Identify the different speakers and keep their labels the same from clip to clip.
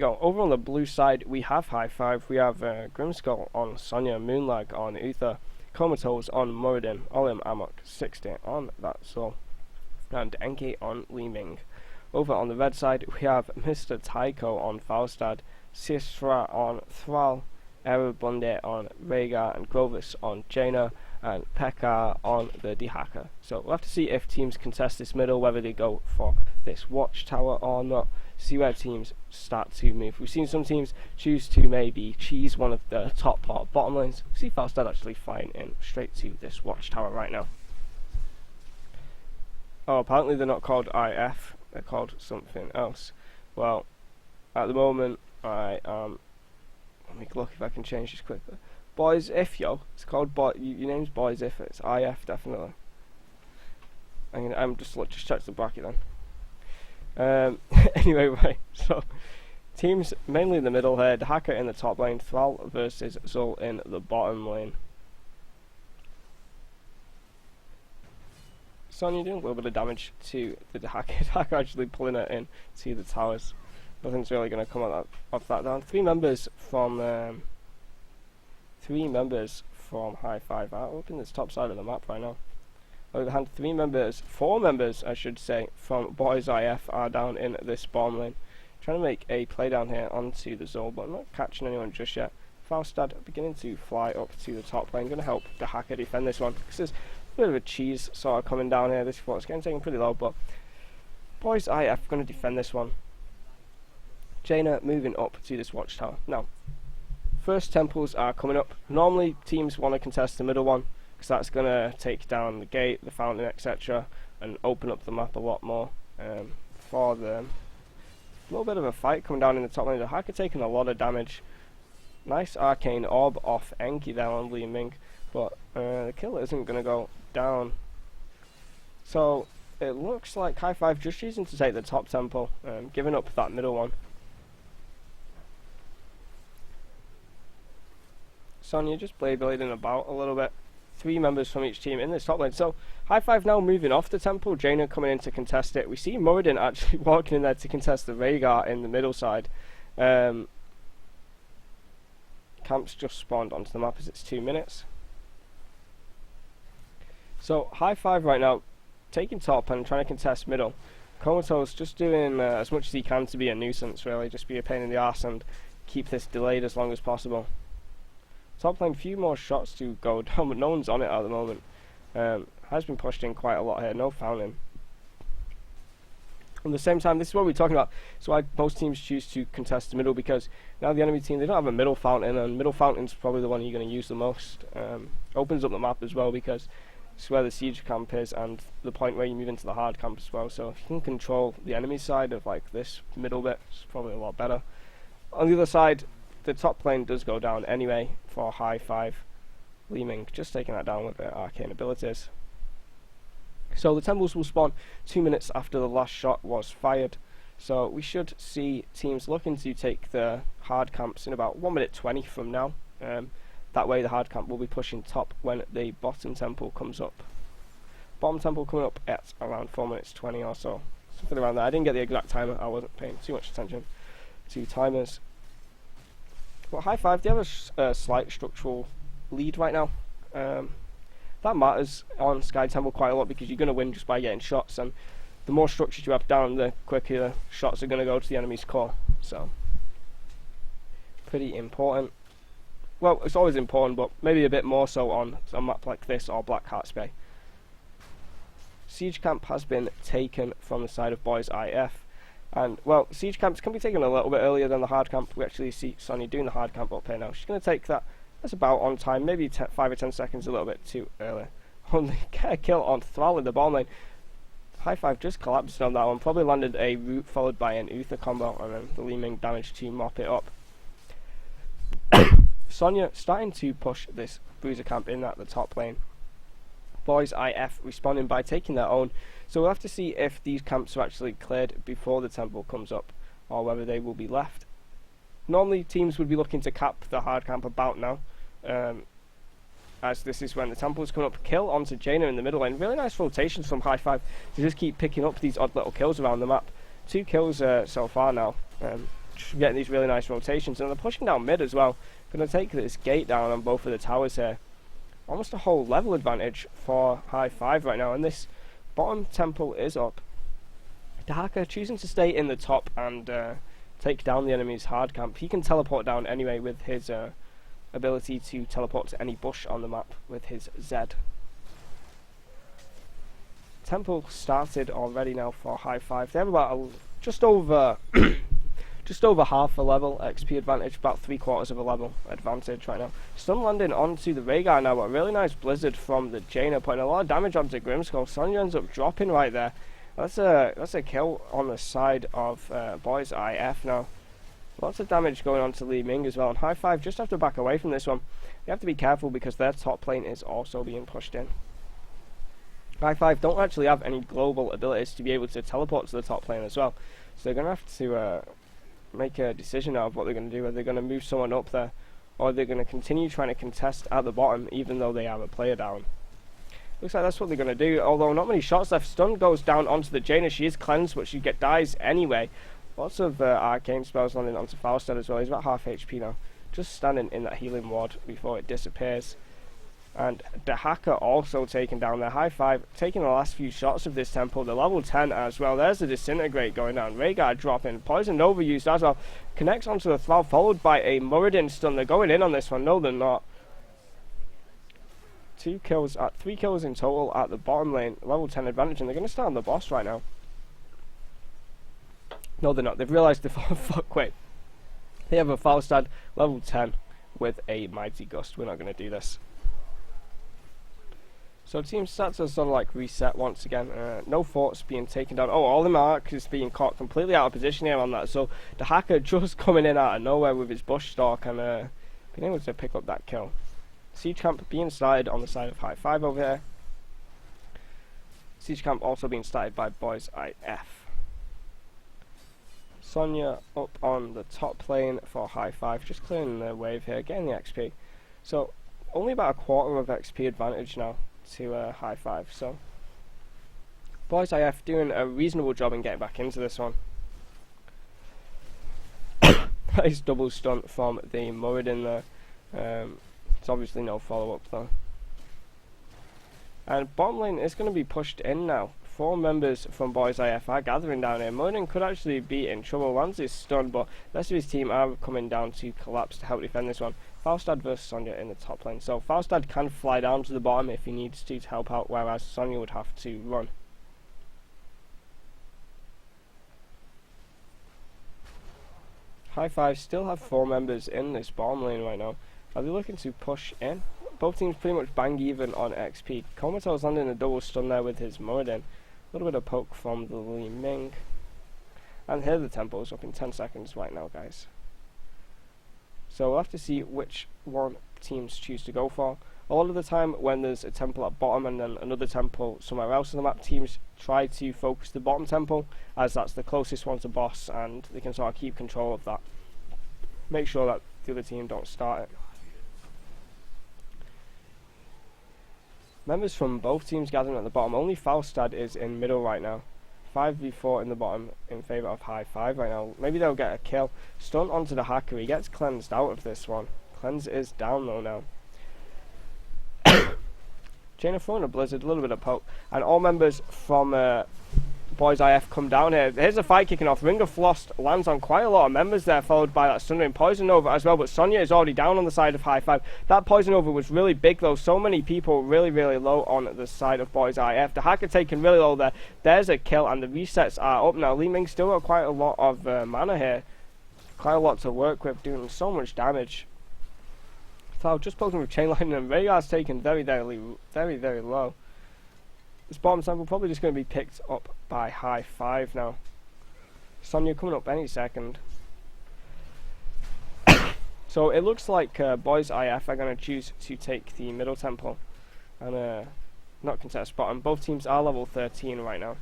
Speaker 1: Go over on the blue side, we have Hi5, we have Grimskull on Sonya, Moonlag on Uther, Comatose on Muradin, Olim Amok 60 on that Soul, and Enki on Liming. Over on the red side, we have Mr. Tycho on Falstad, Sistra on Thrall, Erebunde on Rhaegar, and Grovis on Jaina, and Pekka on the Dehaka. So we'll have to see if teams contest this middle, whether they go for this watchtower or not. See where teams start to move. We've seen some teams choose to maybe cheese one of the top or bottom lanes. We see Falstad actually flying in straight to this watchtower right now. Oh, apparently they're not called IF, they're called something else. Well, at the moment I am, let me look if I can change this quickly. Boys If, yo, it's called your name's Boys If, it's IF definitely. I'm just check the bracket then. Anyway, right, so teams mainly in the middle here, Dehaka in the top lane, Thrall versus Zul in the bottom lane. Sonya doing a little bit of damage to the Dehaka. Dehaka actually pulling it in to the towers. Nothing's really going to come off that down. Three members from Hi5 are up in this top side of the map right now. On the other hand, four members I should say, from Boys IF are down in this bottom lane. Trying to make a play down here onto the Zol, but not catching anyone just yet. Falstad beginning to fly up to the top lane, going to help Dehaka defend this one. This is a bit of a cheese sort of coming down here. This fort's getting taken pretty low, but Boys IF going to defend this one. Jaina moving up to this watchtower. Now, first temples are coming up. Normally teams want to contest the middle one, because that's going to take down the gate, the fountain, etc., and open up the map a lot more for them. A little bit of a fight coming down in the top lane. Dehaka taking a lot of damage. Nice arcane orb off Enki there on Li Ming, but the kill isn't going to go down. So it looks like Hi5 just choosing to take the top temple, giving up that middle one. Sonya just blading about a little bit. Three members from each team in this top lane. So Hi5 now moving off the temple, Jaina coming in to contest it. We see Muradin actually walking in there to contest the Rhaegar in the middle side. Camps just spawned onto the map as it's 2 minutes. So Hi5 right now taking top and trying to contest middle. Comatose just doing as much as he can to be a nuisance, really, just be a pain in the arse and keep this delayed as long as possible. Top lane, few more shots to go down, but no one's on it at the moment. Has been pushed in quite a lot here, no fountain. At the same time, this is what we're talking about. It's why most teams choose to contest the middle, because now the enemy team, they don't have a middle fountain, and middle fountain's probably the one you're going to use the most. Opens up the map as well, because it's where the siege camp is, and the point where you move into the hard camp as well. So if you can control the enemy side of like this middle bit, it's probably a lot better. On the other side, the top lane does go down anyway for Hi5. Li Ming just taking that down with their arcane abilities. So the temples will spawn 2 minutes after the last shot was fired. So we should see teams looking to take the hard camps in about 1 minute 20 from now. That way the hard camp will be pushing top when the bottom temple comes up. Bottom temple coming up at around 4 minutes 20 or so. Something around there. I didn't get the exact timer. I wasn't paying too much attention to timers. But Hi5, they have a slight structural lead right now. That matters on Sky Temple quite a lot, because you're going to win just by getting shots, and the more structures you have down, the quicker the shots are going to go to the enemy's core. So, pretty important. Well, it's always important, but maybe a bit more so on a map like this or Blackheart's Bay. Siege camp has been taken from the side of Boys IF. And, well, siege camps can be taken a little bit earlier than the hard camp. We actually see Sonya doing the hard camp up here now. She's going to take that. That's about on time, maybe 5 or 10 seconds, a little bit too early. Only get a kill on Thrall in the bottom lane. Hi5 just collapsed on that one. Probably landed a root followed by an Uther combo, and then the Li Ming damage to mop it up. Sonya starting to push this bruiser camp in at the top lane. Boys IF responding by taking their own. So we'll have to see if these camps are actually cleared before the temple comes up, or whether they will be left. Normally teams would be looking to cap the hard camp about now, as this is when the temples come up. Kill onto Jaina in the middle lane. Really nice rotations from Hi5 to just keep picking up these odd little kills around the map. 2 kills so far now. just getting these really nice rotations, and they're pushing down mid as well. Going to take this gate down on both of the towers here. Almost a whole level advantage for Hi5 right now, and this bottom temple is up. Dahaka choosing to stay in the top and take down the enemy's hard camp. He can teleport down anyway with his ability to teleport to any bush on the map with his Z. Temple started already now for Hi5. They have about just over just over half a level XP advantage, about 3/4 of a level advantage right now. Stun landing onto the Rhaegar now, but a really nice blizzard from the Jaina, putting a lot of damage onto Grimskull. Sonya ends up dropping right there. That's a kill on the side of Boys IF now. Lots of damage going on to Li Ming as well, and Hi5 just have to back away from this one. You have to be careful because their top lane is also being pushed in. Hi5 don't actually have any global abilities to be able to teleport to the top lane as well, so they're going to have to make a decision of what they're going to do. Are they going to move someone up there, or are they going to continue trying to contest at the bottom even though they have a player down? Looks like that's what they're going to do, although not many shots left. Stun goes down onto the Jaina. She is cleansed, but she dies anyway. Lots of arcane spells landing onto Falstad as well. He's about half HP now, just standing in that healing ward before it disappears. And Dahaka also taken down there. Hi5 taking the last few shots of this temple. The level 10 as well. There's the Disintegrate going down. Rhaegar dropping. Poison overused as well. Connects onto the Thrall, followed by a Muradin stun. They're going in on this one. No, they're not. 3 kills in total at the bottom lane. Level 10 advantage, and they're going to start on the boss right now. No, they're not. They've realised fuck, wait. They have a Falstad level 10 with a Mighty Gust. We're not going to do this. So team stats are sort of like reset once again. No forts being taken down. Oh, all the markers being caught completely out of position here on that. So the hacker just coming in out of nowhere with his bush stalk and being able to pick up that kill. Siege camp being started on the side of Hi5 over here. Siege camp also being started by Boys IF. Sonya up on the top lane for Hi5, just clearing the wave here, getting the XP. So only about a quarter of XP advantage now to Hi5. So Boys IF doing a reasonable job in getting back into this one. Nice double stunt from the Muradin there. It's obviously no follow up though. And bottom lane is going to be pushed in now. 4 members from Boys IF are gathering down here. Muradin could actually be in trouble. Lands is stunned, but the rest of his team are coming down to collapse to help defend this one. Falstad versus Sonya in the top lane. So Falstad can fly down to the bottom if he needs to help out, whereas Sonya would have to run. Hi5 still have 4 members in this bottom lane right now. Are they looking to push in? Both teams pretty much bang even on XP. Komoto's landing a double stun there with his Muradin. A little bit of poke from the Li Ming. And here the tempo is up in 10 seconds right now, guys. So we'll have to see which one teams choose to go for. A lot of the time when there's a temple at bottom and then another temple somewhere else on the map, teams try to focus the bottom temple as that's the closest one to boss and they can sort of keep control of that. Make sure that the other team don't start it. Members from both teams gathering at the bottom. Only Falstad is in middle right now. 5v4 in the bottom in favour of Hi5 right now. Maybe they'll get a kill. Stun onto the hacker. He gets cleansed out of this one. Cleanse is down though now. Jaina throwing a blizzard, a little bit of poke. And all members from Boys IF come down here. Here's a fight kicking off. Ring of Frost lands on quite a lot of members there, followed by that Sundering Poison Nova as well. But Sonya is already down on the side of Hi5. That Poison Nova was really big though. So many people really low on the side of Boys IF. The hacker taken really low there. There's a kill and the resets are up now. Li Ming still got quite a lot of mana here. Quite a lot to work with, doing so much damage. So just poking with chain lightning and Rhaegar's taken very low. This bottom temple probably just going to be picked up by Hi5 now. Sonya coming up any second. So it looks like Boys IF are going to choose to take the middle temple and not contest bottom. Both teams are level 13 right now.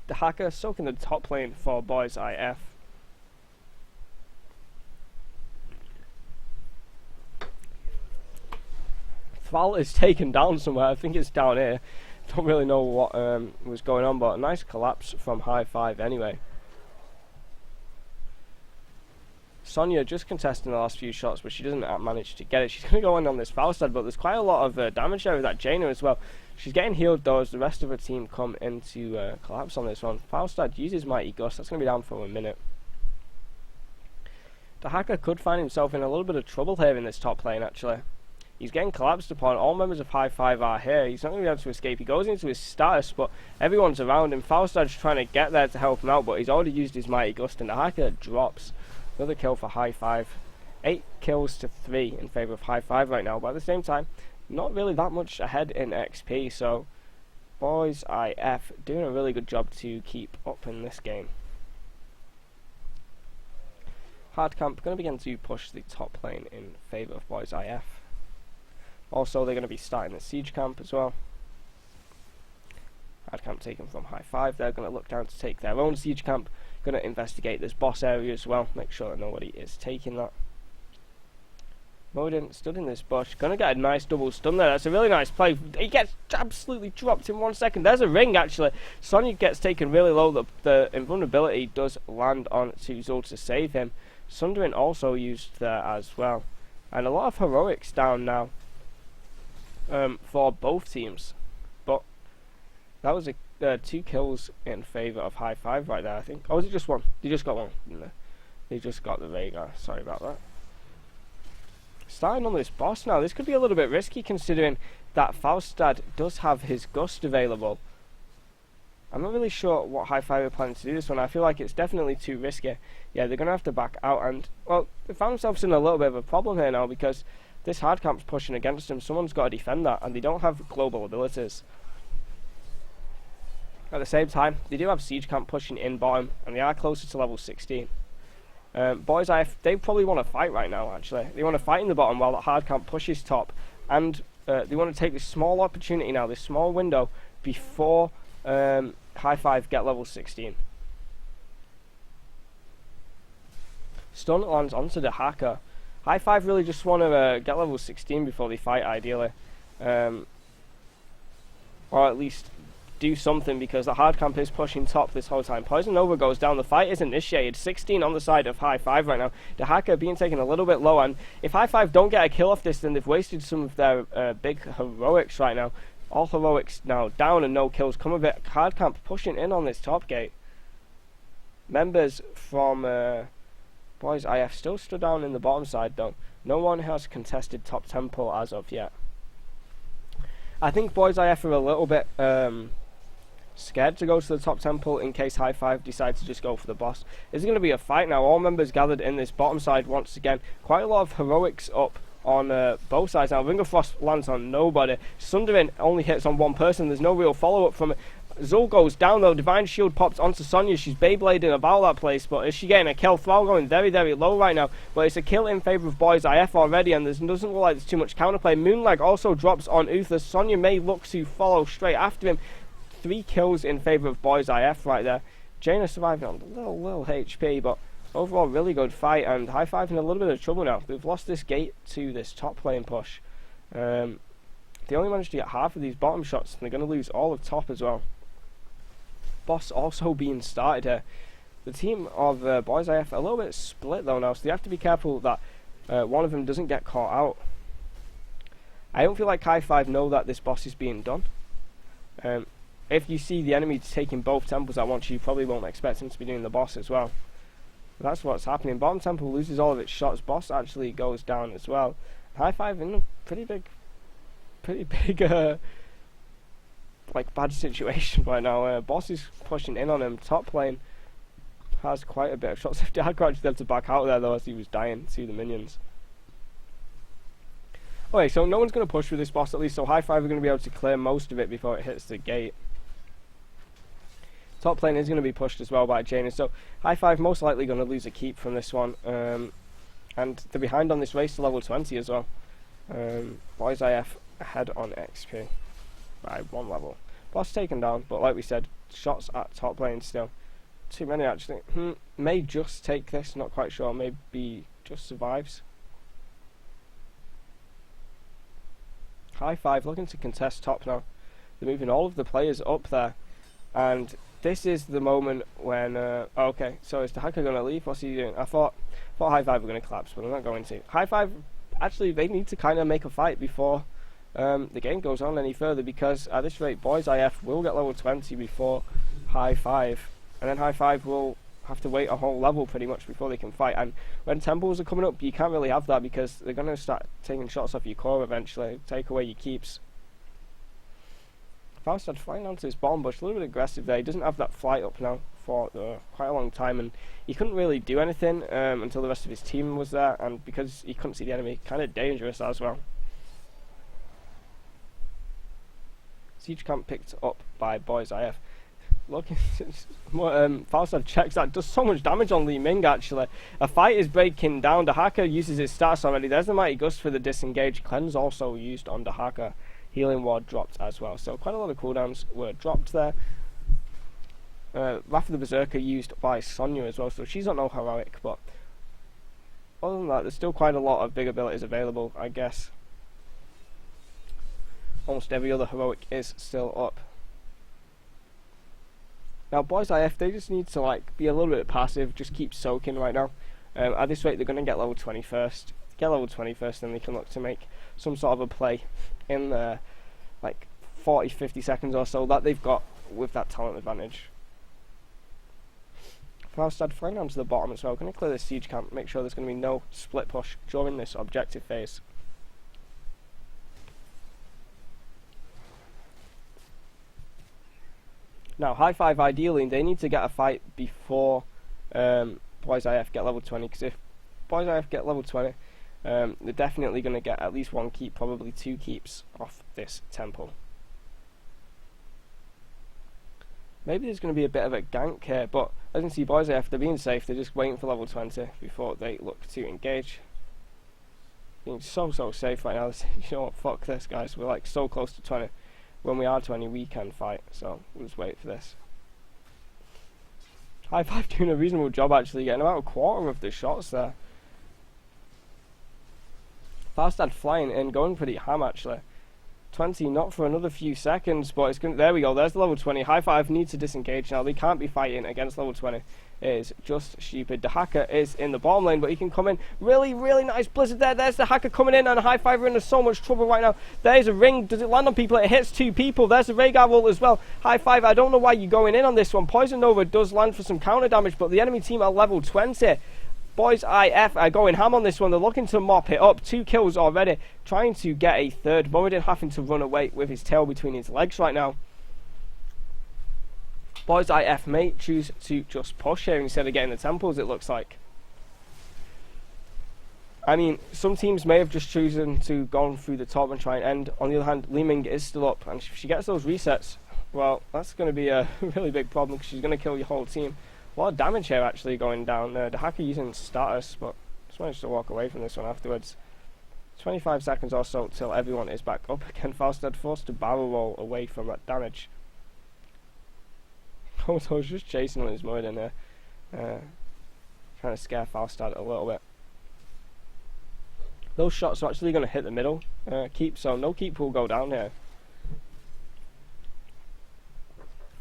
Speaker 1: The hacker soaking the top lane for Boys IF. Thrall is taken down somewhere. I think it's down here. Don't really know what was going on, but a nice collapse from Hi5 anyway. Sonya just contesting the last few shots, but she doesn't manage to get it. She's going to go in on this Faustad, but there's quite a lot of damage there with that Jaina as well. She's getting healed though as the rest of her team come into collapse on this one. Faustad uses Mighty Gust. That's going to be down for a minute. The hacker could find himself in a little bit of trouble here in this top lane, actually. He's getting collapsed upon. All members of Hi5 are here. He's not going to be able to escape. He goes into his status, but everyone's around him. Faustad's trying to get there to help him out, but he's already used his Mighty Gust, and the hacker drops. Another kill for Hi5. 8 kills to 3 in favour of Hi5 right now, but at the same time, not really that much ahead in XP, so Boys IF doing a really good job to keep up in this game. Hardcamp going to begin to push the top lane in favour of Boys IF. Also, they're going to be starting the siege camp as well. Hardcamp taken from Hi5. They're going to look down to take their own siege camp. Going to investigate this boss area as well. Make sure that nobody is taking that. Modin stood in this bush. Going to get a nice double stun there. That's a really nice play. He gets absolutely dropped in 1 second. There's a ring, actually. Sonya gets taken really low. The invulnerability does land on to Zul to save him. Sunderin also used there as well. And a lot of heroics down now. For both teams, but that was 2 kills in favour of Hi5 right there, I think. Oh, was it just 1? They just got 1, didn't they? They just got the Veigar. Sorry about that. Starting on this boss now. This could be a little bit risky considering that Faustad does have his Gust available. I'm not really sure what Hi5 are planning to do this one. I feel like it's definitely too risky. Yeah, they're going to have to back out, and, well, they found themselves in a little bit of a problem here now because this hardcamp's pushing against them. Someone's got to defend that, and they don't have global abilities. At the same time, they do have siege camp pushing in bottom, and they are closer to level 16. Boys IF, they probably want to fight right now, actually. They want to fight in the bottom while the hardcamp pushes top, and they want to take this small opportunity now, this small window, before Hi5 get level 16. Stun lands onto the hacker. Hi5 really just want to get level 16 before they fight, ideally. Or at least do something, because the hardcamp is pushing top this whole time. Poison Nova goes down. The fight is initiated. 16 on the side of Hi5 right now. The hacker being taken a little bit low, and if Hi5 don't get a kill off this, then they've wasted some of their big heroics right now. All heroics now down and no kills come of it. Hardcamp pushing in on this top gate. Members from Boys IF still stood down in the bottom side though. No one has contested top temple as of yet. I think Boys IF are a little bit scared to go to the top temple in case Hi5 decides to just go for the boss. It's going to be a fight now. All members gathered in this bottom side once again. Quite a lot of heroics up on both sides now. Ring of Frost lands on nobody. Sunderin only hits on one person. There's no real follow-up from it. Zul goes down though. Divine Shield pops onto Sonya. She's Beyblading about that place, but is she getting a kill? Thrall going very, very low right now, but it's a kill in favour of Boys IF already, and there doesn't look like there's too much counterplay. Moonlag also drops on Uther. Sonya may look to follow straight after him. 3 kills in favour of Boys IF right there. Jaina surviving on a little HP, but overall really good fight, and Hi5 in a little bit of trouble now. They've lost this gate to this top lane push. They only managed to get half of these bottom shots, and they're going to lose all of top as well. Boss also being started here. The team of Boys IF a little bit split though now, so they have to be careful that one of them doesn't get caught out. I don't feel like Hi5 know that this boss is being done. If you see the enemy taking both temples at once, you probably won't expect him to be doing the boss as well. But that's what's happening. Bottom temple loses all of its shots. Boss actually goes down as well. Hi5 in a pretty big like bad situation right now. Boss is pushing in on him. Top lane has quite a bit of shots. If Dad actually had to back out there though as he was dying to the minions. Okay, so no one's going to push with this boss at least, so Hi5 are going to be able to clear most of it before it hits the gate. Top lane is going to be pushed as well by Jaina, so Hi5 most likely going to lose a keep from this one. And they're behind on this race to level 20 as well. Boys IF ahead on XP by 1 level. Boss taken down, but like we said, shots at top lane still. Too many actually. May just take this, not quite sure. Maybe just survives. Hi5 looking to contest top now. They're moving all of the players up there, and this is the moment when okay, so is the hacker gonna leave? What's he doing? I thought Hi5 were gonna collapse, but I'm not going to. Hi5, actually, they need to kind of make a fight before the game goes on any further, because at this rate, Boys IF will get level 20 before Hi5, and then Hi5 will have to wait a whole level pretty much before they can fight. And when temples are coming up, you can't really have that, because they're going to start taking shots off your core eventually, take away your keeps. Faustad flying onto this bomb bush, a little bit aggressive there. He doesn't have that flight up now for quite a long time, and he couldn't really do anything until the rest of his team was there, and because he couldn't see the enemy, kind of dangerous as well. Siege camp picked up by Boys IF. Look, Faustad checks that, does so much damage on Li Ming actually. A fight is breaking down. Dahaka uses his stats already. There's the Mighty Gust for the disengage. Cleanse also used on Dahaka. Healing ward dropped as well. So quite a lot of cooldowns were dropped there. Wrath of the Berserker used by Sonya as well, so she's not no heroic, but other than that, there's still quite a lot of big abilities available, I guess. Almost every other heroic is still up. Now, Boys IF, they just need to like be a little bit passive, just keep soaking right now. At this rate, they're going to get level 20 first. Get level 20 first, then they can look to make some sort of a play in the like 40-50 seconds or so that they've got with that talent advantage. Faustad flying down to the bottom as well. Going to clear the siege camp, make sure there's going to be no split push during this objective phase. Now, Hi5, ideally, they need to get a fight before Boys IF get level 20, because if Boys IF get level 20, they're definitely going to get at least one keep, probably 2 keeps off this temple. Maybe there's going to be a bit of a gank here, but as you can see, Boys IF, they're being safe, they're just waiting for level 20 before they look to engage. Being so safe right now. You know what, fuck this, guys, we're like so close to 20. When we are 20, we can fight, so we'll just wait for this. Hi5 doing a reasonable job actually, getting about a quarter of the shots there. Faustad flying in, going pretty ham actually. 20, not for another few seconds, but it's going. There we go, there's the level 20. Hi5 needs to disengage now, they can't be fighting against level 20. It is just stupid. The hacker is in the bottom lane, but he can come in. Really nice blizzard there. There's the hacker coming in, and Hi5 are in so much trouble right now. There's a ring. Does it land on people? It hits 2 people. There's the Rhaegar ult as well. Hi5, I don't know why you're going in on this one. Poison Nova does land for some counter damage, but the enemy team are level 20. Boys IF are going ham on this one. They're looking to mop it up. 2 kills already. Trying to get a third. Moradin having to run away with his tail between his legs right now. Boys IF may choose to just push here instead of getting the temples, it looks like. I mean, some teams may have just chosen to go through the top and try and end. On the other hand, Li Ming is still up, and if she gets those resets, well, that's going to be a really big problem, because she's going to kill your whole team. A lot of damage here actually going down. The hacker using status, but just managed to walk away from this one afterwards. 25 seconds or so till everyone is back up again. Faustad forced to barrel roll away from that damage. I was just chasing on his Moradin there, trying to scare Faustad a little bit. Those shots are actually going to hit the middle keep, so no keep will go down here.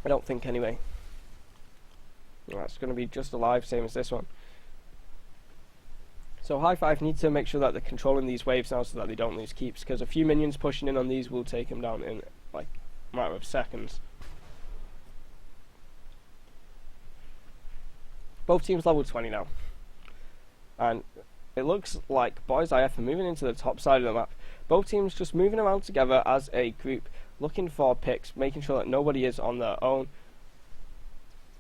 Speaker 1: I don't think anyway. That's going to be just alive, same as this one. So Hi5 need to make sure that they're controlling these waves now so that they don't lose keeps, because a few minions pushing in on these will take them down in like a matter of seconds. Both teams level 20 now, and it looks like Boys IF are moving into the top side of the map. Both teams just moving around together as a group, looking for picks, making sure that nobody is on their own.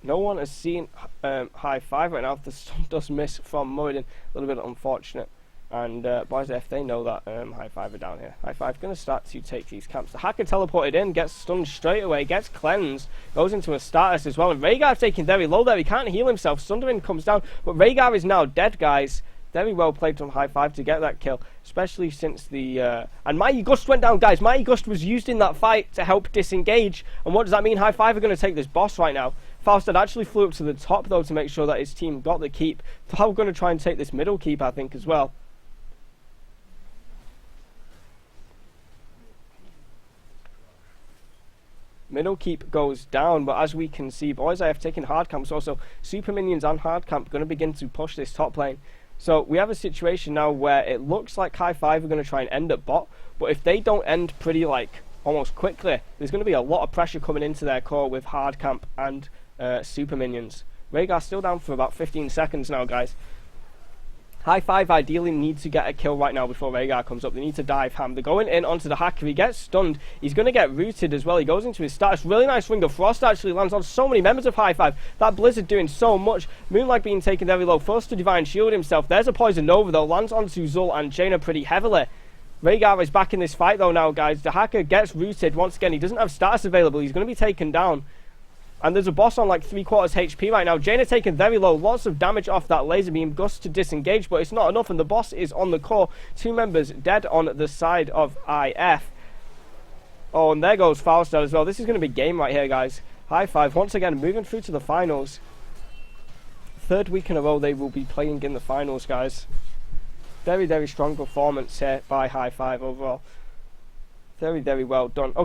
Speaker 1: No one has seen Hi5 right now. The stun does miss from Moradin, a little bit unfortunate. And Boys IF, they know that Hi5 are down here. Hi5 going to start to take these camps. The hacker teleported in, gets stunned straight away, gets cleansed, goes into a status as well. And Rhaegar taking very low there. He can't heal himself. Sunderin comes down, but Rhaegar is now dead, guys. Very well played from Hi5 to get that kill, especially since the and Mighty Gust went down, guys. Mighty Gust was used in that fight to help disengage. And what does that mean? Hi5 are going to take this boss right now. Faustad actually flew up to the top though to make sure that his team got the keep. They're going to try and take this middle keep, I think, as well. Middle keep goes down, but as we can see, boys, I have taken hard camp. So also super minions and hard camp going to begin to push this top lane. So we have a situation now where it looks like Hi5 are going to try and end at bot, but if they don't end pretty almost quickly, there's going to be a lot of pressure coming into their core with hard camp and super minions. Rhaegar's still down for about 15 seconds now, guys. Hi5 ideally need to get a kill right now before Rhaegar comes up. They need to dive ham. They're going in onto the hack. If he gets stunned, he's going to get rooted as well. He goes into his status. Really nice Ring of Frost actually lands on so many members of Hi5. That Blizzard doing so much. Moonlight being taken very low. Forced to Divine Shield himself. There's a Poison Nova though. Lands onto Zul and Jaina pretty heavily. Rhaegar is back in this fight though now, guys. The hacker gets rooted once again. He doesn't have status available. He's going to be taken down. And there's a boss on like 3/4 HP right now. Jaina taken very low. Lots of damage off that laser beam. Gus to disengage, but it's not enough. And the boss is on the core. 2 members dead on the side of IF. Oh, and there goes Faustel as well. This is going to be game right here, guys. Hi5 once again moving through to the finals. 3rd week in a row they will be playing in the finals, guys. Very, very strong performance here by Hi5 overall. Very, very well done. Okay.